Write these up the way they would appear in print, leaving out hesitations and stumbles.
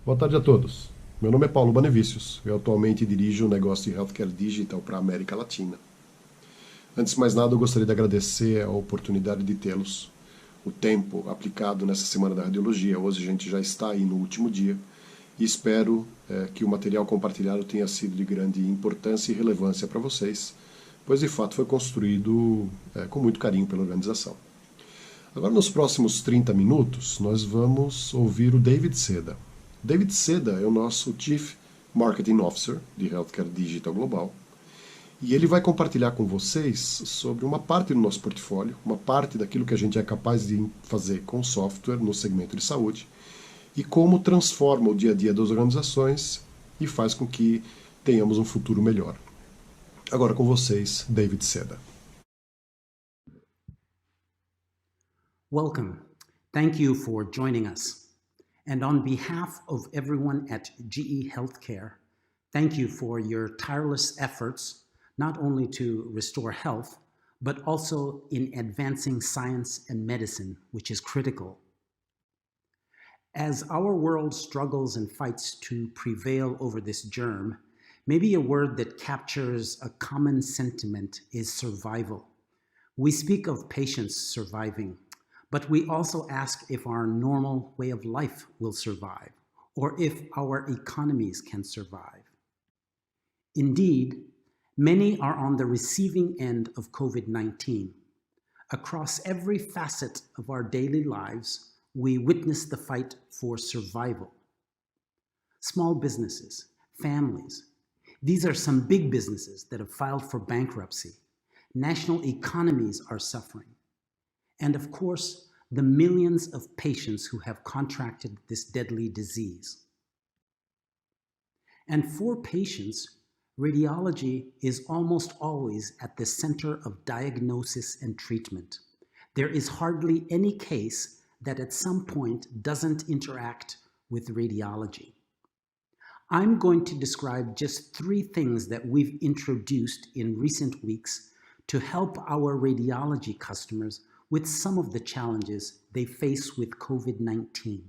Boa tarde a todos. Meu nome é Paulo Banevícios. Eu atualmente dirijo o negócio de HealthCare Digital para a América Latina. Antes de mais nada, eu gostaria de agradecer a oportunidade de tê-los, o tempo aplicado nessa semana da radiologia. Hoje a gente já está aí no último dia e espero que o material compartilhado tenha sido de grande importância e relevância para vocês, pois de fato foi construído com muito carinho pela organização. Agora, nos próximos 30 minutos, nós vamos ouvir o David Seda. David Seda é o nosso Chief Marketing Officer de HealthCare Digital Global e ele vai compartilhar com vocês sobre uma parte do nosso portfólio, uma parte daquilo que a gente é capaz de fazer com software no segmento de saúde e como transforma o dia a dia das organizações e faz com que tenhamos um futuro melhor. Agora com vocês, David Seda. Welcome. Thank you for joining us. And on behalf of everyone at GE HeathCare, thank you for your tireless efforts, not only to restore health, but also in advancing science and medicine, which is critical. As our world struggles and fights to prevail over this germ, maybe a word that captures a common sentiment is survival. We speak of patients surviving, but we also ask if our normal way of life will survive, or if our economies can survive. Indeed, many are on the receiving end of COVID-19. Across every facet of our daily lives, we witness the fight for survival. Small businesses, families, these are some big businesses that have filed for bankruptcy. National economies are suffering. And of course, the millions of patients who have contracted this deadly disease. And for patients, radiology is almost always at the center of diagnosis and treatment. There is hardly any case that at some point doesn't interact with radiology. I'm going to describe just 3 things that we've introduced in recent weeks to help our radiology customers with some of the challenges they face with COVID-19.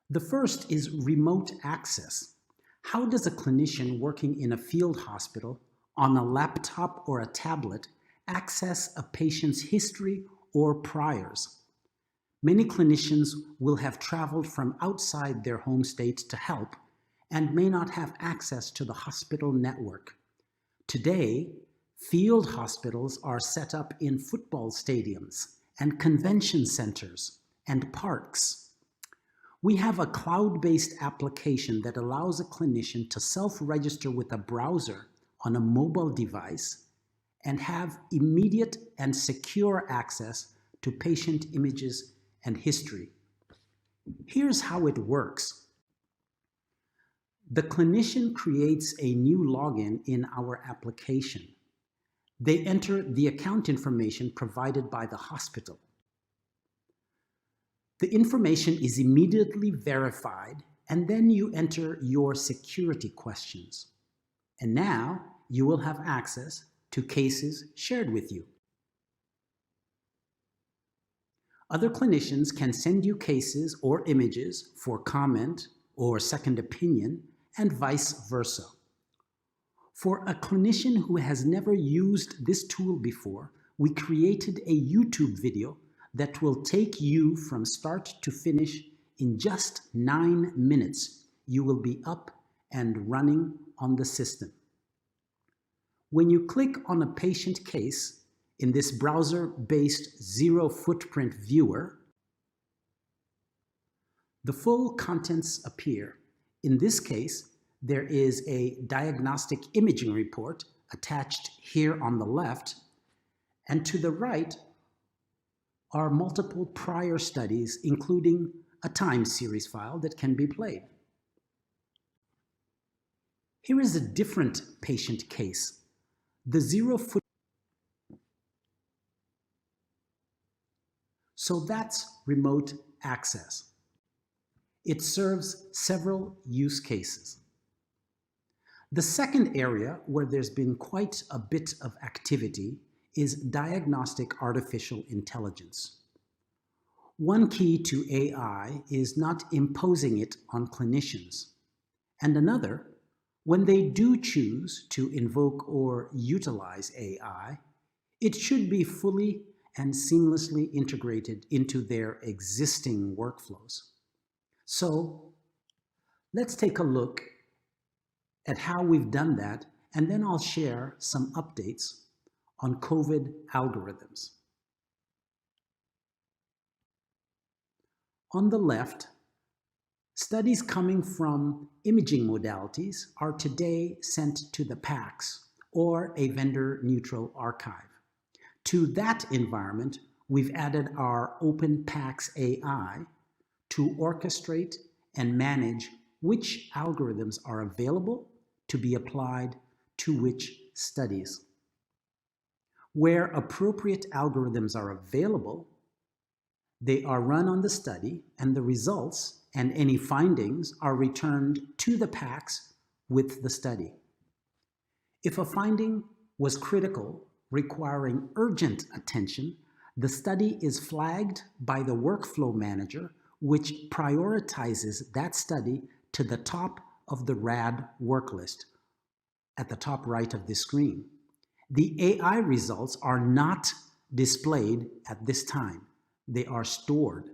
The first is remote access. How does a clinician working in a field hospital on a laptop or a tablet access a patient's history or priors? Many clinicians will have traveled from outside their home state to help and may not have access to the hospital network. Today, field hospitals are set up in football stadiums and convention centers and parks. We have a cloud-based application that allows a clinician to self-register with a browser on a mobile device and have immediate and secure access to patient images and history. Here's how it works. The clinician creates a new login in our application. They enter the account information provided by the hospital. The information is immediately verified, and then you enter your security questions. And now you will have access to cases shared with you. Other clinicians can send you cases or images for comment or second opinion, and vice versa. For a clinician who has never used this tool before, we created a YouTube video that will take you from start to finish in just 9 minutes. You will be up and running on the system. When you click on a patient case in this browser-based zero-footprint viewer, the full contents appear. In this case, there is a diagnostic imaging report attached here on the left, and to the right are multiple prior studies, including a time series file that can be played. Here is a different patient case. The zero-foot. So that's remote access. It serves several use cases. The second area where there's been quite a bit of activity is diagnostic artificial intelligence. One key to AI is not imposing it on clinicians, and another, when they do choose to invoke or utilize AI, it should be fully and seamlessly integrated into their existing workflows. So let's take a look at how we've done that, and then I'll share some updates on COVID algorithms. On the left, studies coming from imaging modalities are today sent to the PACS, or a vendor-neutral archive. To that environment, we've added our Open PACS AI to orchestrate and manage which algorithms are available to be applied to which studies. Where appropriate algorithms are available, they are run on the study, and the results and any findings are returned to the PACS with the study. If a finding was critical, requiring urgent attention, the study is flagged by the workflow manager, which prioritizes that study to the top of the RAD work list at the top right of the screen. The AI results are not displayed at this time. They are stored.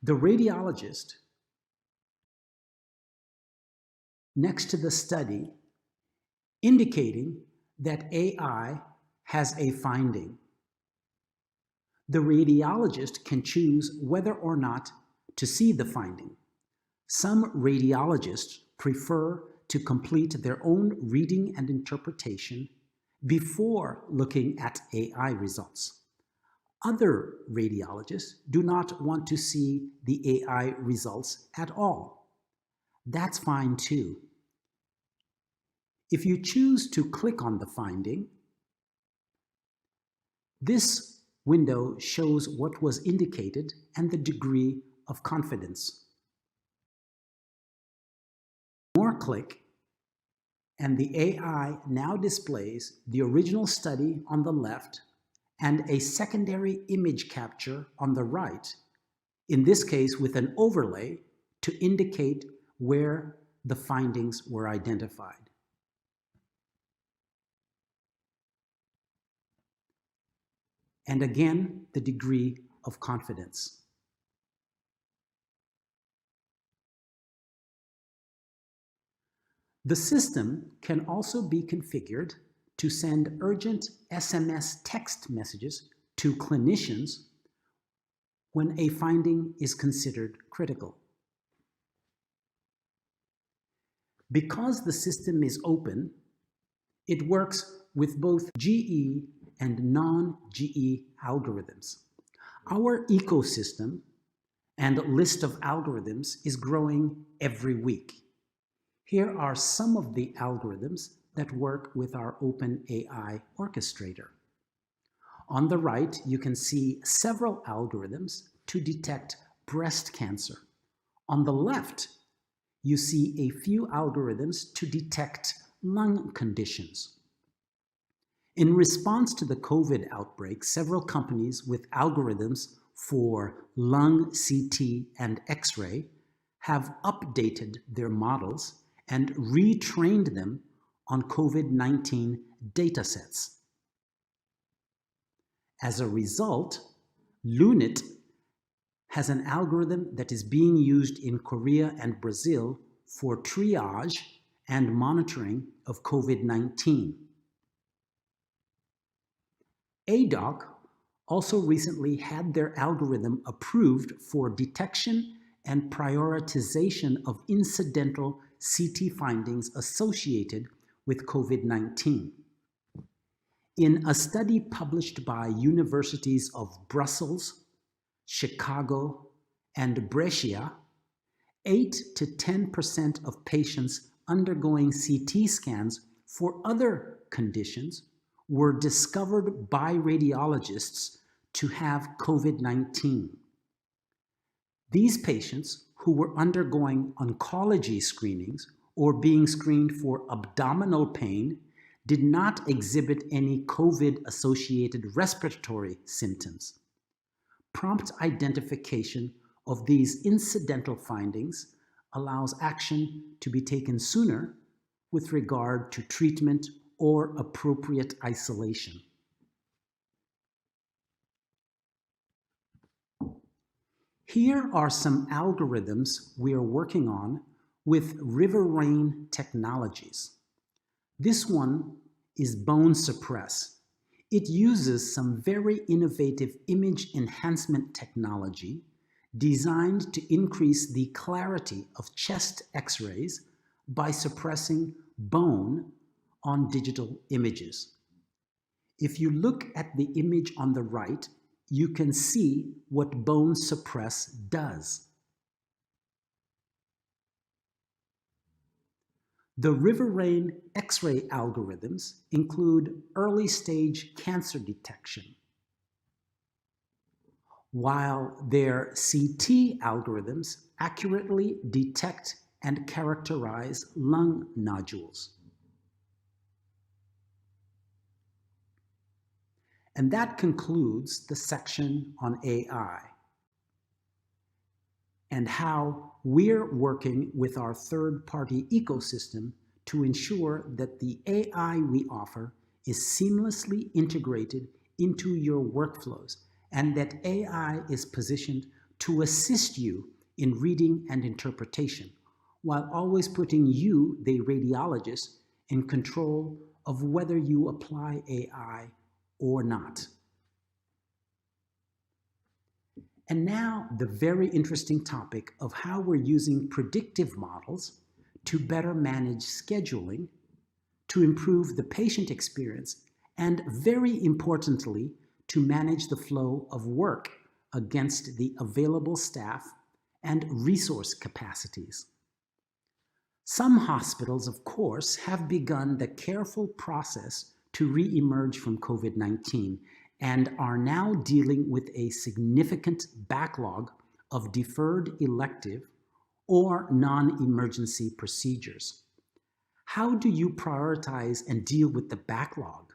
The radiologist next to the study indicating that AI has a finding. The radiologist can choose whether or not to see the finding. Some radiologists prefer to complete their own reading and interpretation before looking at AI results. Other radiologists do not want to see the AI results at all. That's fine too. If you choose to click on the finding, this window shows what was indicated and the degree of confidence. More click, and the AI now displays the original study on the left and a secondary image capture on the right, in this case with an overlay to indicate where the findings were identified. And again, the degree of confidence. The system can also be configured to send urgent SMS text messages to clinicians when a finding is considered critical. Because the system is open, it works with both GE and non-GE algorithms. Our ecosystem and list of algorithms is growing every week. Here are some of the algorithms that work with our OpenAI orchestrator. On the right, you can see several algorithms to detect breast cancer. On the left, you see a few algorithms to detect lung conditions. In response to the COVID outbreak, several companies with algorithms for lung, CT, and X-ray have updated their models and retrained them on COVID-19 datasets. As a result, Lunit has an algorithm that is being used in Korea and Brazil for triage and monitoring of COVID-19. ADOC also recently had their algorithm approved for detection and prioritization of incidental CT findings associated with COVID-19. In a study published by universities of Brussels, Chicago, and Brescia, 8 to 10% of patients undergoing CT scans for other conditions were discovered by radiologists to have COVID-19. These patients who were undergoing oncology screenings or being screened for abdominal pain did not exhibit any COVID-associated respiratory symptoms. Prompt identification of these incidental findings allows action to be taken sooner with regard to treatment or appropriate isolation. Here are some algorithms we are working on with River Rain Technologies. This one is Bone Suppress. It uses some very innovative image enhancement technology designed to increase the clarity of chest X-rays by suppressing bone on digital images. If you look at the image on the right, you can see what Bone Suppress does. The River Rain X-ray algorithms include early-stage cancer detection, while their CT algorithms accurately detect and characterize lung nodules. And that concludes the section on AI and how we're working with our third-party ecosystem to ensure that the AI we offer is seamlessly integrated into your workflows and that AI is positioned to assist you in reading and interpretation, while always putting you, the radiologist, in control of whether you apply AI or not. And now the very interesting topic of how we're using predictive models to better manage scheduling, to improve the patient experience, and very importantly, to manage the flow of work against the available staff and resource capacities. Some hospitals, of course, have begun the careful process to re-emerge from COVID-19 and are now dealing with a significant backlog of deferred elective or non-emergency procedures. How do you prioritize and deal with the backlog?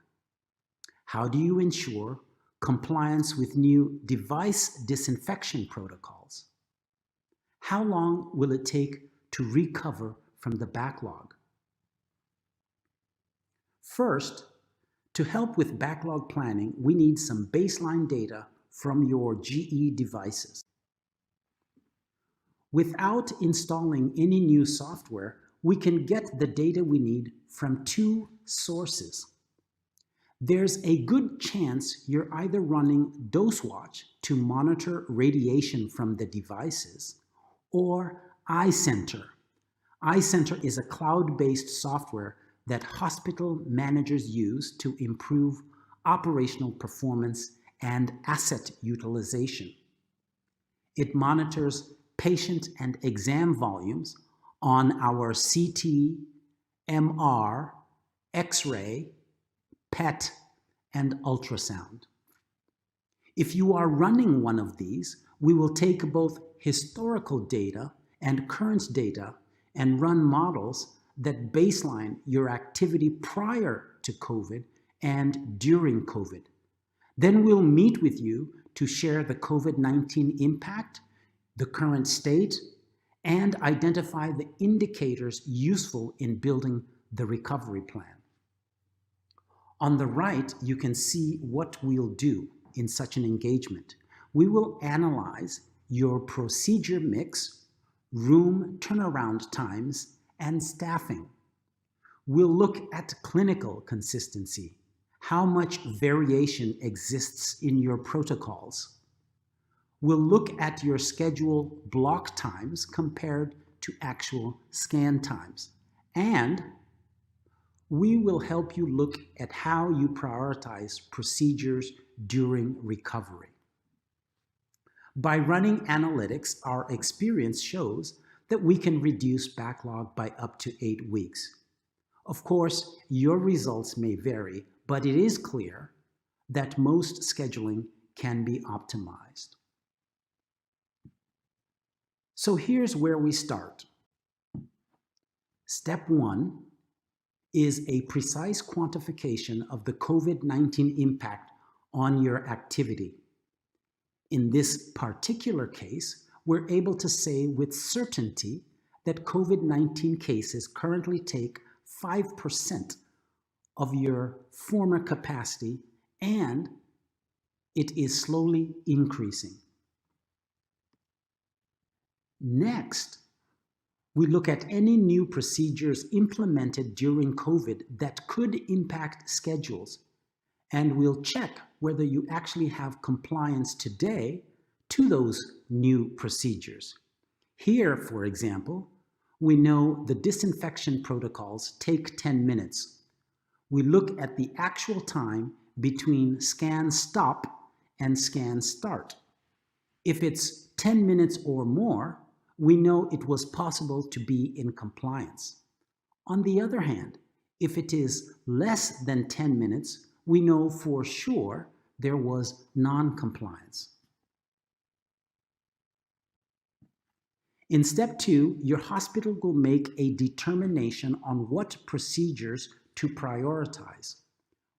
How do you ensure compliance with new device disinfection protocols? How long will it take to recover from the backlog? First, to help with backlog planning, we need some baseline data from your GE devices. Without installing any new software, we can get the data we need from two sources. There's a good chance you're either running DoseWatch to monitor radiation from the devices or iCenter. iCenter is a cloud-based software that hospital managers use to improve operational performance and asset utilization. It monitors patient and exam volumes on our CT, MR, X-ray, PET, and ultrasound. If you are running one of these, we will take both historical data and current data and run models that baseline your activity prior to COVID and during COVID. Then we'll meet with you to share the COVID-19 impact, the current state, and identify the indicators useful in building the recovery plan. On the right, you can see what we'll do in such an engagement. We will analyze your procedure mix, room turnaround times, and staffing. We'll look at clinical consistency, how much variation exists in your protocols. We'll look at your schedule block times compared to actual scan times. And we will help you look at how you prioritize procedures during recovery. By running analytics, our experience shows that we can reduce backlog by up to 8 weeks. Of course, your results may vary, but it is clear that most scheduling can be optimized. So here's where we start. Step 1 is a precise quantification of the COVID-19 impact on your activity. In this particular case, we're able to say with certainty that COVID-19 cases currently take 5% of your former capacity, and it is slowly increasing. Next, we look at any new procedures implemented during COVID that could impact schedules, and we'll check whether you actually have compliance today to those new procedures. Here, for example, we know the disinfection protocols take 10 minutes. We look at the actual time between scan stop and scan start. If it's 10 minutes or more, we know it was possible to be in compliance. On the other hand, if it is less than 10 minutes, we know for sure there was non-compliance. In step 2, your hospital will make a determination on what procedures to prioritize.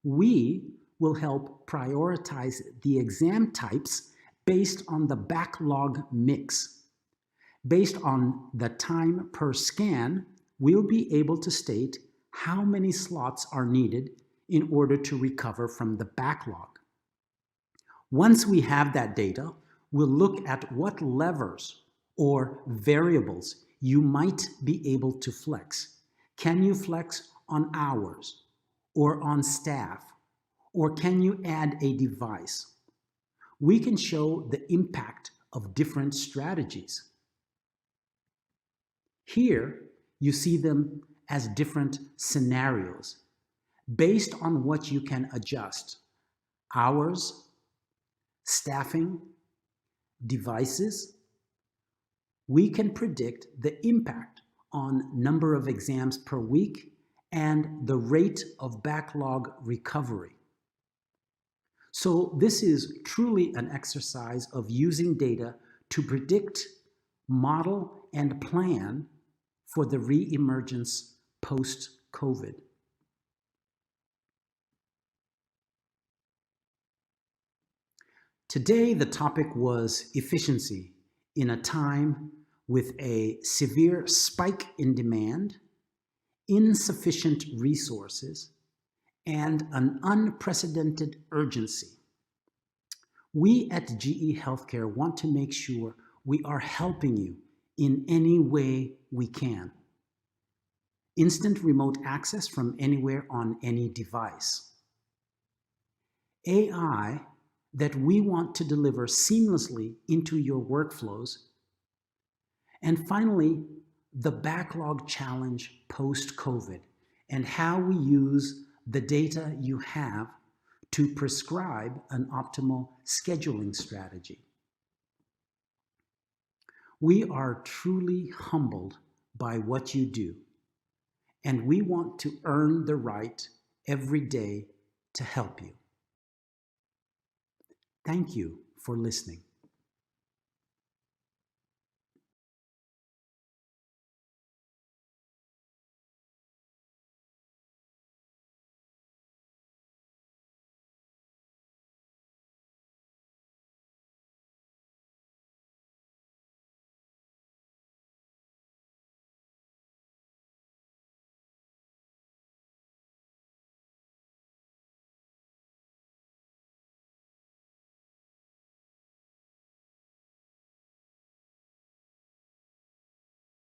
We will help prioritize the exam types based on the backlog mix. Based on the time per scan, we'll be able to state how many slots are needed in order to recover from the backlog. Once we have that data, we'll look at what levers or variables you might be able to flex. Can you flex on hours or on staff, or can you add a device? We can show the impact of different strategies. Here, you see them as different scenarios based on what you can adjust: hours, staffing, devices. We can predict the impact on number of exams per week and the rate of backlog recovery. So this is truly an exercise of using data to predict, model, and plan for the re-emergence post-COVID. Today, the topic was efficiency in a time with a severe spike in demand, insufficient resources, and an unprecedented urgency. We at GE HeathCare want to make sure we are helping you in any way we can. Instant remote access from anywhere on any device. AI that we want to deliver seamlessly into your workflows. And finally, the backlog challenge post-COVID and how we use the data you have to prescribe an optimal scheduling strategy. We are truly humbled by what you do, and we want to earn the right every day to help you. Thank you for listening.